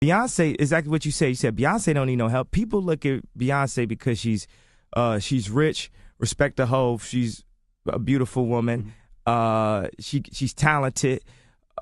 Beyonce, exactly what you said. You said Beyonce don't need no help. People look at Beyonce because she's rich, respect the hoe. She's a beautiful woman. She's talented.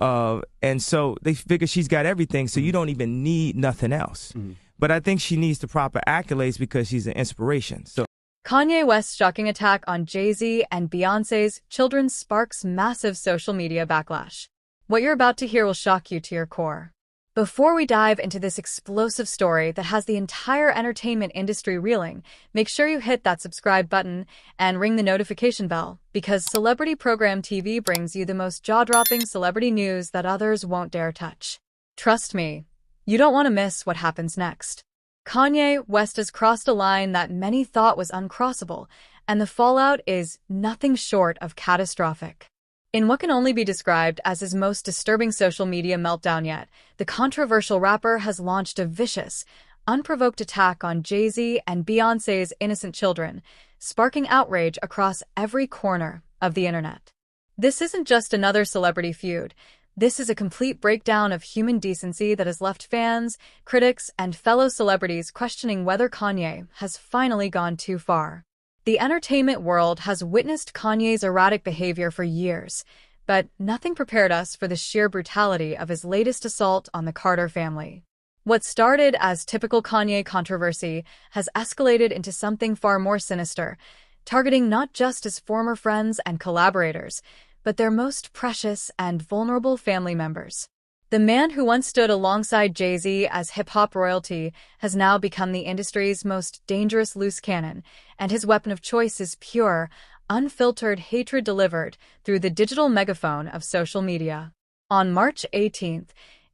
And so they figure she's got everything, so you don't even need nothing else. But I think she needs the proper accolades because she's an inspiration. So Kanye West's shocking attack on Jay-Z and Beyonce's children sparks massive social media backlash. What you're about to hear will shock you to your core. Before we dive into this explosive story that has the entire entertainment industry reeling, make sure you hit that subscribe button and ring the notification bell, because Celebrity Program TV brings you the most jaw-dropping celebrity news that others won't dare touch. Trust me, you don't want to miss what happens next. Kanye West has crossed a line that many thought was uncrossable, and the fallout is nothing short of catastrophic. In what can only be described as his most disturbing social media meltdown yet, the controversial rapper has launched a vicious, unprovoked attack on Jay-Z and Beyonce's innocent children, sparking outrage across every corner of the internet. This isn't just another celebrity feud. This is a complete breakdown of human decency that has left fans, critics, and fellow celebrities questioning whether Kanye has finally gone too far. The entertainment world has witnessed Kanye's erratic behavior for years, but nothing prepared us for the sheer brutality of his latest assault on the Carter family. What started as typical Kanye controversy has escalated into something far more sinister, targeting not just his former friends and collaborators, but their most precious and vulnerable family members. The man who once stood alongside Jay-Z as hip-hop royalty has now become the industry's most dangerous loose cannon, and his weapon of choice is pure, unfiltered hatred delivered through the digital megaphone of social media. On March 18th,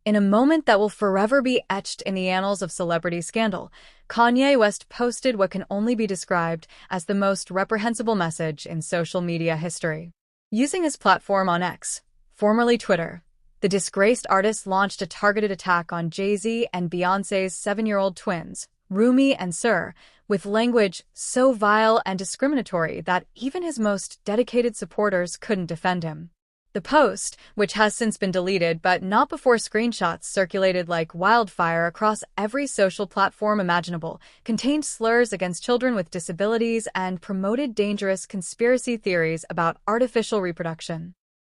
in a moment that will forever be etched in the annals of celebrity scandal, Kanye West posted what can only be described as the most reprehensible message in social media history. Using his platform on X, formerly Twitter, the disgraced artist launched a targeted attack on Jay-Z and Beyonce's 7-year-old twins, Rumi and Sir, with language so vile and discriminatory that even his most dedicated supporters couldn't defend him. The post, which has since been deleted but not before screenshots circulated like wildfire across every social platform imaginable, contained slurs against children with disabilities and promoted dangerous conspiracy theories about artificial reproduction.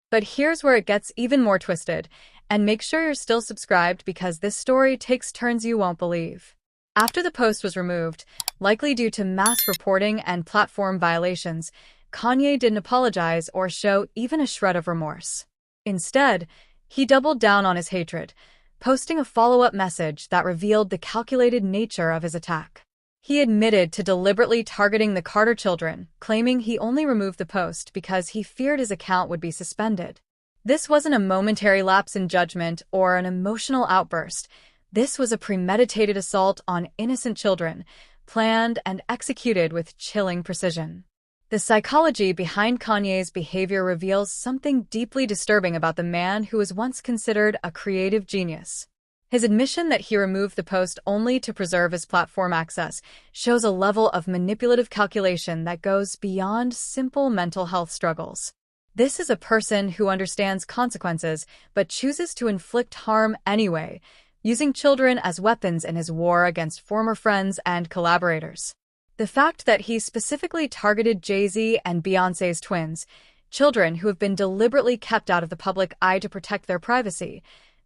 But here's where it gets even more twisted, and make sure you're still subscribed because this story takes turns you won't believe. After the post was removed, likely due to mass reporting and platform violations, Kanye didn't apologize or show even a shred of remorse. Instead, he doubled down on his hatred, posting a follow-up message that revealed the calculated nature of his attack. He admitted to deliberately targeting the Carter children, claiming he only removed the post because he feared his account would be suspended. This wasn't a momentary lapse in judgment or an emotional outburst. This was a premeditated assault on innocent children, planned and executed with chilling precision. The psychology behind Kanye's behavior reveals something deeply disturbing about the man who was once considered a creative genius. His admission that he removed the post only to preserve his platform access shows a level of manipulative calculation that goes beyond simple mental health struggles. This is a person who understands consequences but chooses to inflict harm anyway, using children as weapons in his war against former friends and collaborators. The fact that he specifically targeted Jay-Z and Beyonce's twins, children who have been deliberately kept out of the public eye to protect their privacy,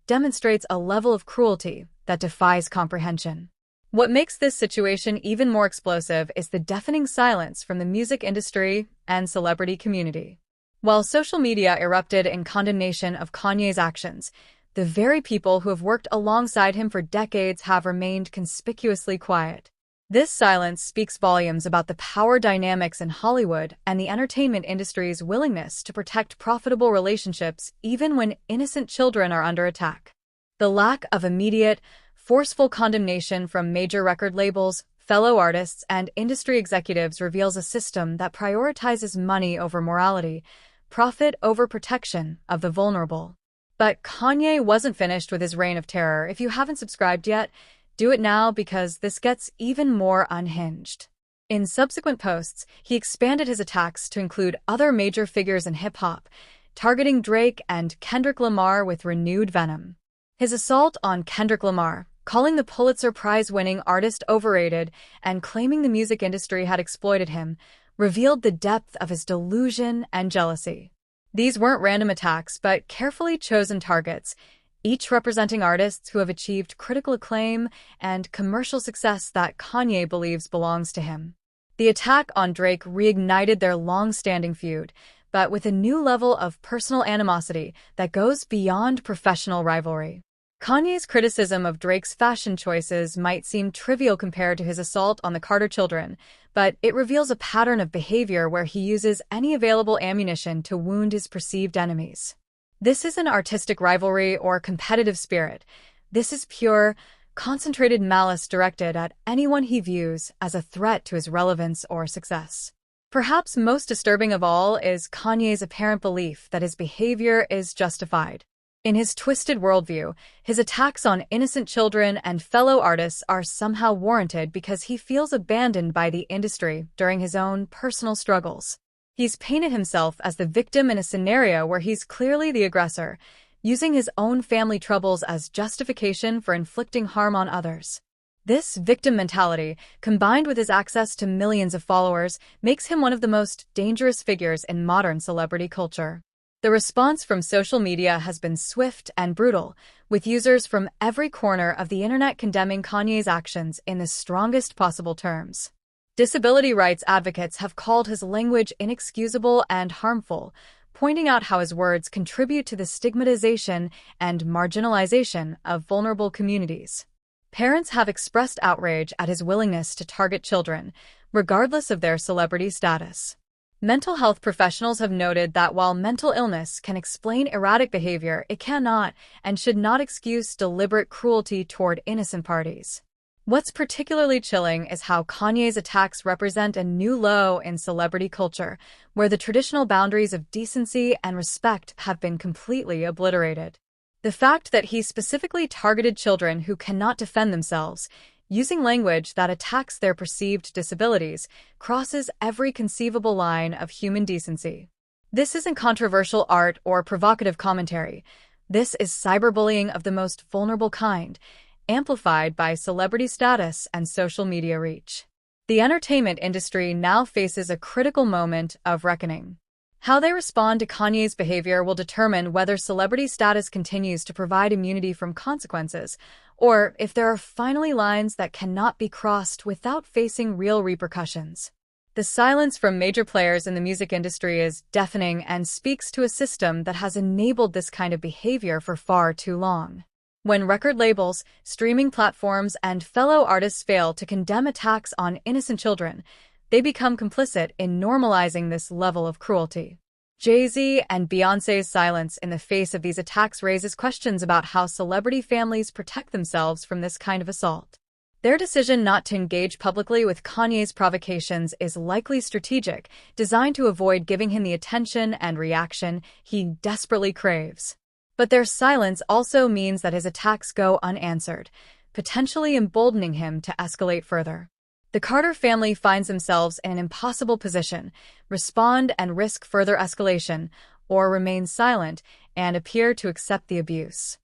demonstrates a level of cruelty that defies comprehension. What makes this situation even more explosive is the deafening silence from the music industry and celebrity community. While social media erupted in condemnation of Kanye's actions, the very people who have worked alongside him for decades have remained conspicuously quiet. This silence speaks volumes about the power dynamics in Hollywood and the entertainment industry's willingness to protect profitable relationships even when innocent children are under attack. The lack of immediate, forceful condemnation from major record labels, fellow artists, and industry executives reveals a system that prioritizes money over morality, profit over protection of the vulnerable. But Kanye wasn't finished with his reign of terror. If you haven't subscribed yet, do it now because this gets even more unhinged. In subsequent posts, he expanded his attacks to include other major figures in hip-hop, targeting Drake and Kendrick Lamar with renewed venom. His assault on Kendrick Lamar, calling the Pulitzer Prize-winning artist overrated and claiming the music industry had exploited him, revealed the depth of his delusion and jealousy. These weren't random attacks, but carefully chosen targets, each representing artists who have achieved critical acclaim and commercial success that Kanye believes belongs to him. The attack on Drake reignited their long-standing feud, but with a new level of personal animosity that goes beyond professional rivalry. Kanye's criticism of Drake's fashion choices might seem trivial compared to his assault on the Carter children, but it reveals a pattern of behavior where he uses any available ammunition to wound his perceived enemies. This isn't artistic rivalry or competitive spirit. This is pure, concentrated malice directed at anyone he views as a threat to his relevance or success. Perhaps most disturbing of all is Kanye's apparent belief that his behavior is justified. In his twisted worldview, his attacks on innocent children and fellow artists are somehow warranted because he feels abandoned by the industry during his own personal struggles. He's painted himself as the victim in a scenario where he's clearly the aggressor, using his own family troubles as justification for inflicting harm on others. This victim mentality, combined with his access to millions of followers, makes him one of the most dangerous figures in modern celebrity culture. The response from social media has been swift and brutal, with users from every corner of the internet condemning Kanye's actions in the strongest possible terms. Disability rights advocates have called his language inexcusable and harmful, pointing out how his words contribute to the stigmatization and marginalization of vulnerable communities. Parents have expressed outrage at his willingness to target children, regardless of their celebrity status. Mental health professionals have noted that while mental illness can explain erratic behavior, it cannot and should not excuse deliberate cruelty toward innocent parties. What's particularly chilling is how Kanye's attacks represent a new low in celebrity culture, where the traditional boundaries of decency and respect have been completely obliterated. The fact that he specifically targeted children who cannot defend themselves, using language that attacks their perceived disabilities, crosses every conceivable line of human decency. This isn't controversial art or provocative commentary. This is cyberbullying of the most vulnerable kind, amplified by celebrity status and social media reach. The entertainment industry now faces a critical moment of reckoning. How they respond to Kanye's behavior will determine whether celebrity status continues to provide immunity from consequences, or if there are finally lines that cannot be crossed without facing real repercussions. The silence from major players in the music industry is deafening and speaks to a system that has enabled this kind of behavior for far too long. When record labels, streaming platforms, and fellow artists fail to condemn attacks on innocent children, they become complicit in normalizing this level of cruelty. Jay-Z and Beyonce's silence in the face of these attacks raises questions about how celebrity families protect themselves from this kind of assault. Their decision not to engage publicly with Kanye's provocations is likely strategic, designed to avoid giving him the attention and reaction he desperately craves. But their silence also means that his attacks go unanswered, potentially emboldening him to escalate further. The Carter family finds themselves in an impossible position: respond and risk further escalation, or remain silent and appear to accept the abuse.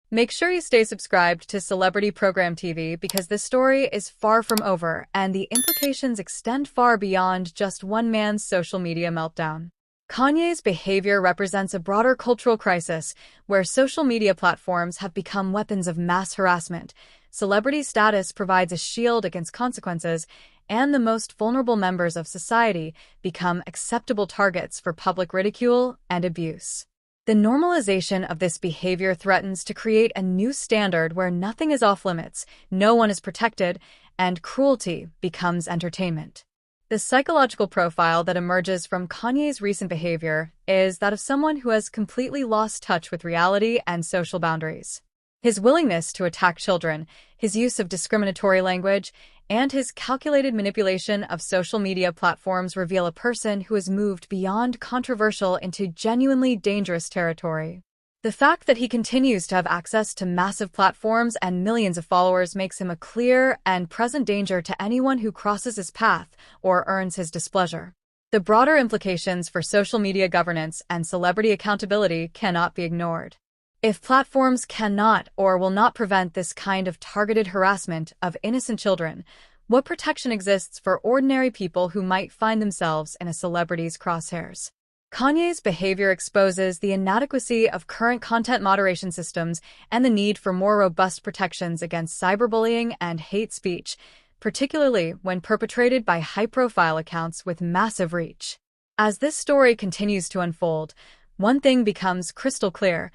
Make sure you stay subscribed to Celebrity Program TV because this story is far from over and the implications extend far beyond just one man's social media meltdown. Kanye's behavior represents a broader cultural crisis where social media platforms have become weapons of mass harassment. Celebrity status provides a shield against consequences, and the most vulnerable members of society become acceptable targets for public ridicule and abuse. The normalization of this behavior threatens to create a new standard where nothing is off-limits, no one is protected, and cruelty becomes entertainment. The psychological profile that emerges from Kanye's recent behavior is that of someone who has completely lost touch with reality and social boundaries. His willingness to attack children, his use of discriminatory language, and his calculated manipulation of social media platforms reveal a person who has moved beyond controversial into genuinely dangerous territory. The fact that he continues to have access to massive platforms and millions of followers makes him a clear and present danger to anyone who crosses his path or earns his displeasure. The broader implications for social media governance and celebrity accountability cannot be ignored. If platforms cannot or will not prevent this kind of targeted harassment of innocent children, what protection exists for ordinary people who might find themselves in a celebrity's crosshairs? Kanye's behavior exposes the inadequacy of current content moderation systems and the need for more robust protections against cyberbullying and hate speech, particularly when perpetrated by high-profile accounts with massive reach. As this story continues to unfold, one thing becomes crystal clear.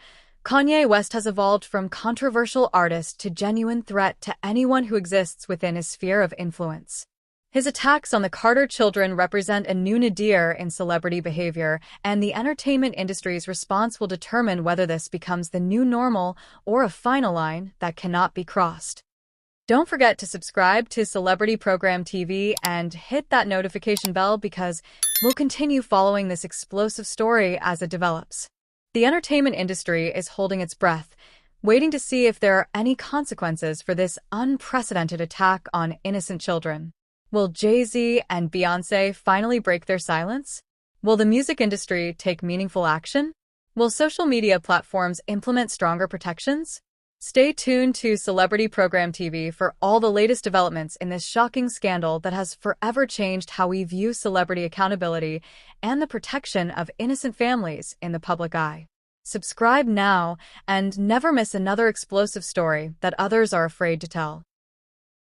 Kanye West has evolved from controversial artist to genuine threat to anyone who exists within his sphere of influence. His attacks on the Carter children represent a new nadir in celebrity behavior, and the entertainment industry's response will determine whether this becomes the new normal or a final line that cannot be crossed. Don't forget to subscribe to Celebrity Program TV and hit that notification bell because we'll continue following this explosive story as it develops. The entertainment industry is holding its breath, waiting to see if there are any consequences for this unprecedented attack on innocent children. Will Jay-Z and Beyonce finally break their silence? Will the music industry take meaningful action? Will social media platforms implement stronger protections? Stay tuned to Celebrity Program TV for all the latest developments in this shocking scandal that has forever changed how we view celebrity accountability and the protection of innocent families in the public eye. Subscribe now and never miss another explosive story that others are afraid to tell.